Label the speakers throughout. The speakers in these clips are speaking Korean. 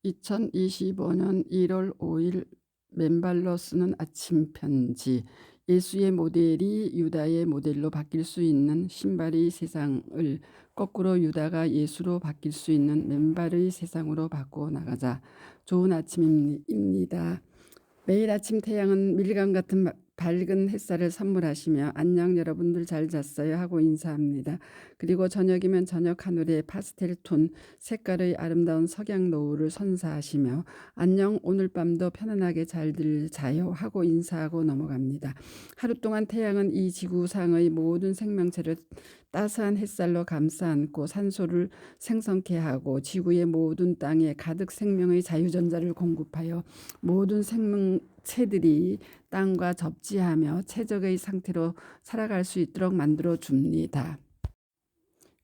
Speaker 1: 2025년 1월 5일 맨발로 쓰는 아침 편지. 예수의 모델이 유다의 모델로 바뀔 수 있는 신발의 세상을 거꾸로 유다가 예수로 바뀔 수 있는 맨발의 세상으로 바꿔 나가자. 좋은 아침입니다. 매일 아침 태양은 밀감 같은 밝은 햇살을 선물하시며 안녕 여러분들 잘 잤어요 하고 인사합니다. 그리고 저녁이면 저녁 하늘의 파스텔 톤 색깔의 아름다운 석양 노을을 선사하시며 안녕 오늘 밤도 편안하게 잘들 자요 하고 인사하고 넘어갑니다. 하루 동안 태양은 이 지구상의 모든 생명체를 따스한 햇살로 감싸 안고 산소를 생성케 하고 지구의 모든 땅에 가득 생명의 자유전자를 공급하여 모든 생명체들이 땅과 접지하며 최적의 상태로 살아갈 수 있도록 만들어 줍니다.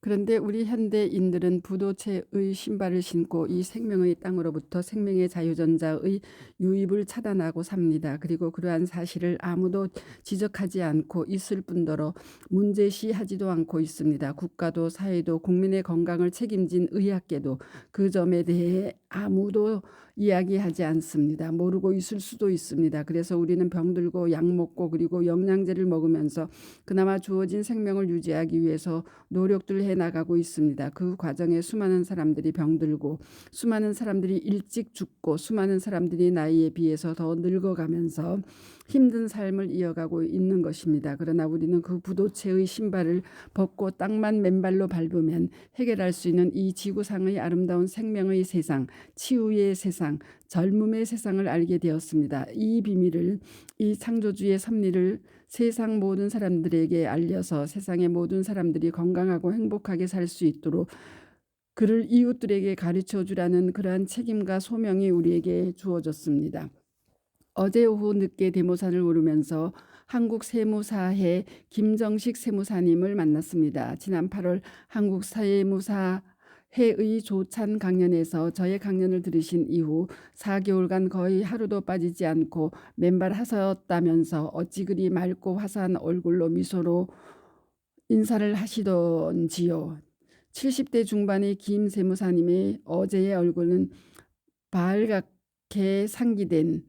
Speaker 1: 그런데 우리 현대인들은 부도체의 신발을 신고 이 생명의 땅으로부터 생명의 자유전자의 유입을 차단하고 삽니다. 그리고 그러한 사실을 아무도 지적하지 않고 있을 뿐더러 문제시하지도 않고 있습니다. 국가도 사회도 국민의 건강을 책임진 의학계도 그 점에 대해 아무도 이야기하지 않습니다. 모르고 있을 수도 있습니다. 그래서 우리는 병들고 약 먹고 그리고 영양제를 먹으면서 그나마 주어진 생명을 유지하기 위해서 노력들 해나가고 있습니다. 그 과정에 수많은 사람들이 병들고 수많은 사람들이 일찍 죽고 수많은 사람들이 나이에 비해서 더 늙어가면서 힘든 삶을 이어가고 있는 것입니다. 그러나 우리는 그 부도체의 신발을 벗고 땅만 맨발로 밟으면 해결할 수 있는 이 지구상의 아름다운 생명의 세상, 치유의 세상, 젊음의 세상을 알게 되었습니다. 이 비밀을, 이 창조주의 섭리를 세상 모든 사람들에게 알려서 세상의 모든 사람들이 건강하고 행복하게 살 수 있도록 그를 이웃들에게 가르쳐 주라는 그러한 책임과 소명이 우리에게 주어졌습니다. 어제 오후 늦게 대모산을 오르면서 한국세무사회 김정식 세무사님을 만났습니다. 지난 8월 한국세무사회의 조찬 강연에서 저의 강연을 들으신 이후 4개월간 거의 하루도 빠지지 않고 맨발하셨다면서 어찌 그리 맑고 화사한 얼굴로 미소로 인사를 하시던지요. 70대 중반의 김 세무사님의 어제의 얼굴은 발갛게 상기된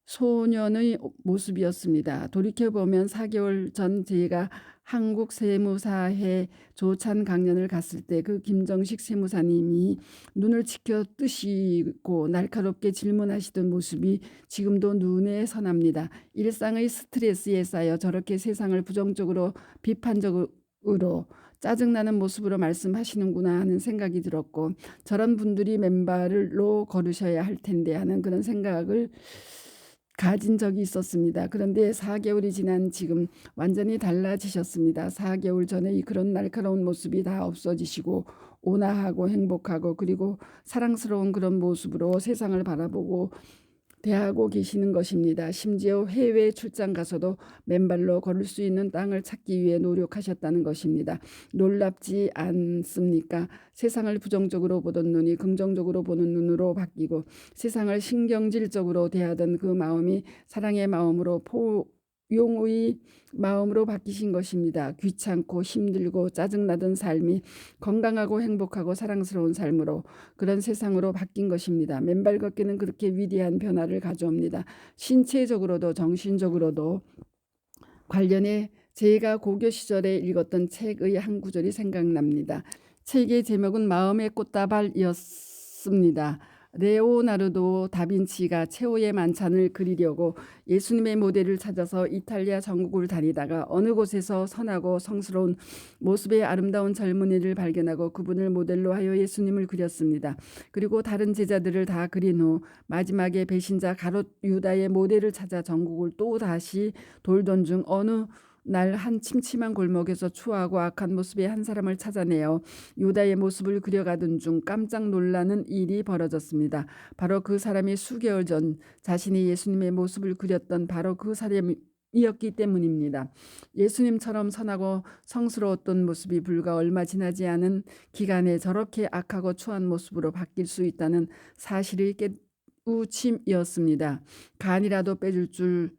Speaker 1: 소년의 모습이었습니다. 돌이켜보면 4개월 전 제가 한국세무사회 조찬 강연을 갔을 때 그 김정식 세무사님이 눈을 치켜 뜨시고 날카롭게 질문하시던 모습이 지금도 눈에 선합니다. 일상의 스트레스에 쌓여 저렇게 세상을 부정적으로 비판적으로 짜증나는 모습으로 말씀하시는구나 하는 생각이 들었고 저런 분들이 맨발로 걸으셔야 할 텐데 하는 그런 생각을 가진 적이 있었습니다. 그런데 4개월이 지난 지금 완전히 달라지셨습니다. 4개월 전에 그런 날카로운 모습이 다 없어지시고 온화하고 행복하고 그리고 사랑스러운 그런 모습으로 세상을 바라보고 대하고 계시는 것입니다. 심지어 해외 출장 가서도 맨발로 걸을 수 있는 땅을 찾기 위해 노력하셨다는 것입니다. 놀랍지 않습니까? 세상을 부정적으로 보던 눈이 긍정적으로 보는 눈으로 바뀌고 세상을 신경질적으로 대하던 그 마음이 사랑의 마음으로 포용의 마음으로 바뀌신 것입니다. 귀찮고 힘들고 짜증나던 삶이 건강하고 행복하고 사랑스러운 삶으로 그런 세상으로 바뀐 것입니다. 맨발 걷기는 그렇게 위대한 변화를 가져옵니다. 신체적으로도 정신적으로도 관련해 제가 고교 시절에 읽었던 책의 한 구절이 생각납니다. 책의 제목은 마음의 꽃다발이었습니다. 레오나르도 다빈치가 최후의 만찬을 그리려고 예수님의 모델을 찾아서 이탈리아 전국을 다니다가 어느 곳에서 선하고 성스러운 모습의 아름다운 젊은이를 발견하고 그분을 모델로 하여 예수님을 그렸습니다. 그리고 다른 제자들을 다 그린 후 마지막에 배신자 가롯 유다의 모델을 찾아 전국을 또 다시 돌던 중 어느 날 한 침침한 골목에서 추하고 악한 모습의 한 사람을 찾아내어 유다의 모습을 그려가던 중 깜짝 놀라는 일이 벌어졌습니다. 바로 그 사람이 수개월 전 자신이 예수님의 모습을 그렸던 바로 그 사람이었기 때문입니다. 예수님처럼 선하고 성스러웠던 모습이 불과 얼마 지나지 않은 기간에 저렇게 악하고 추한 모습으로 바뀔 수 있다는 사실의 깨우침이었습니다. 간이라도 빼줄 줄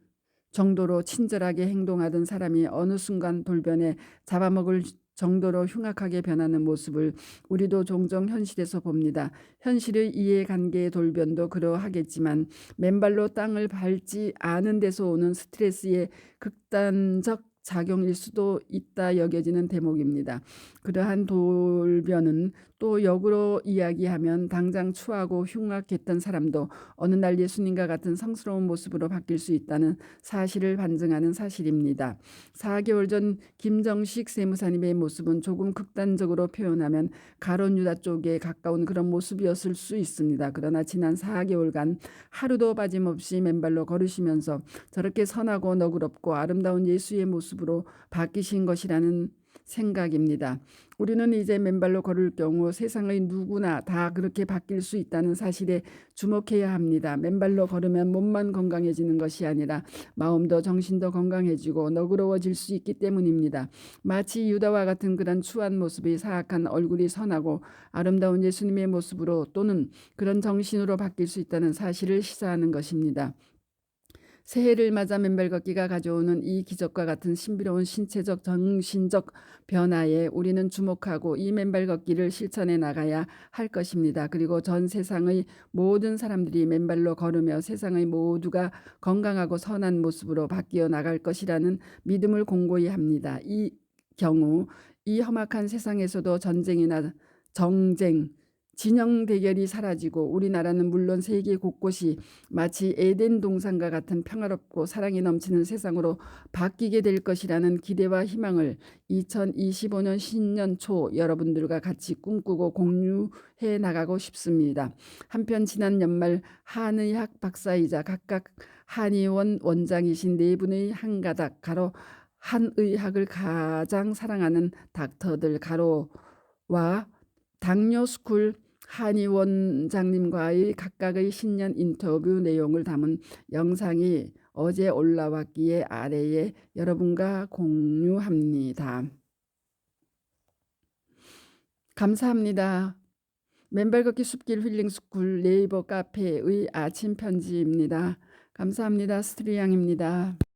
Speaker 1: 정도로 친절하게 행동하던 사람이 어느 순간 돌변해 잡아먹을 정도로 흉악하게 변하는 모습을 우리도 종종 현실에서 봅니다. 현실의 이해관계의 돌변도 그러하겠지만 맨발로 땅을 밟지 않은 데서 오는 스트레스의 극단적 작용일 수도 있다 여겨지는 대목입니다. 그러한 돌변은 또 역으로 이야기하면 당장 추하고 흉악했던 사람도 어느 날 예수님과 같은 성스러운 모습으로 바뀔 수 있다는 사실을 반증하는 사실입니다. 4개월 전 김정식 세무사님의 모습은 조금 극단적으로 표현하면 가론 유다 쪽에 가까운 그런 모습이었을 수 있습니다. 그러나 지난 4개월간 하루도 빠짐없이 맨발로 걸으시면서 저렇게 선하고 너그럽고 아름다운 예수의 모습으로 바뀌신 것이라는 생각입니다. 우리는 이제 맨발로 걸을 경우 세상의 누구나 다 그렇게 바뀔 수 있다는 사실에 주목해야 합니다. 맨발로 걸으면 몸만 건강해지는 것이 아니라 마음도 정신도 건강해지고 너그러워질 수 있기 때문입니다. 마치 유다와 같은 그런 추한 모습이 사악한 얼굴이 선하고 아름다운 예수님의 모습으로 또는 그런 정신으로 바뀔 수 있다는 사실을 시사하는 것입니다. 새해를 맞아 맨발 걷기가 가져오는 이 기적과 같은 신비로운 신체적 정신적 변화에 우리는 주목하고 이 맨발 걷기를 실천해 나가야 할 것입니다. 그리고 전 세상의 모든 사람들이 맨발로 걸으며 세상의 모두가 건강하고 선한 모습으로 바뀌어 나갈 것이라는 믿음을 공고히 합니다. 이 경우 이 험악한 세상에서도 전쟁이나 정쟁, 진영 대결이 사라지고 우리나라는 물론 세계 곳곳이 마치 에덴 동산과 같은 평화롭고 사랑이 넘치는 세상으로 바뀌게 될 것이라는 기대와 희망을 2025년 신년 초 여러분들과 같이 꿈꾸고 공유해 나가고 싶습니다. 한편 지난 연말 한의학 박사이자 각각 한의원 원장이신 네 분의 한가닥 가로 한의학을 가장 사랑하는 닥터들 가로와 당뇨스쿨 한의 원장님과의 각각의 신년 인터뷰 내용을 담은 영상이 어제 올라왔기에 아래에 여러분과 공유합니다. 감사합니다. 맨발 걷기 숲길 힐링스쿨 네이버 카페의 아침 편지입니다. 감사합니다. 스트리양입니다.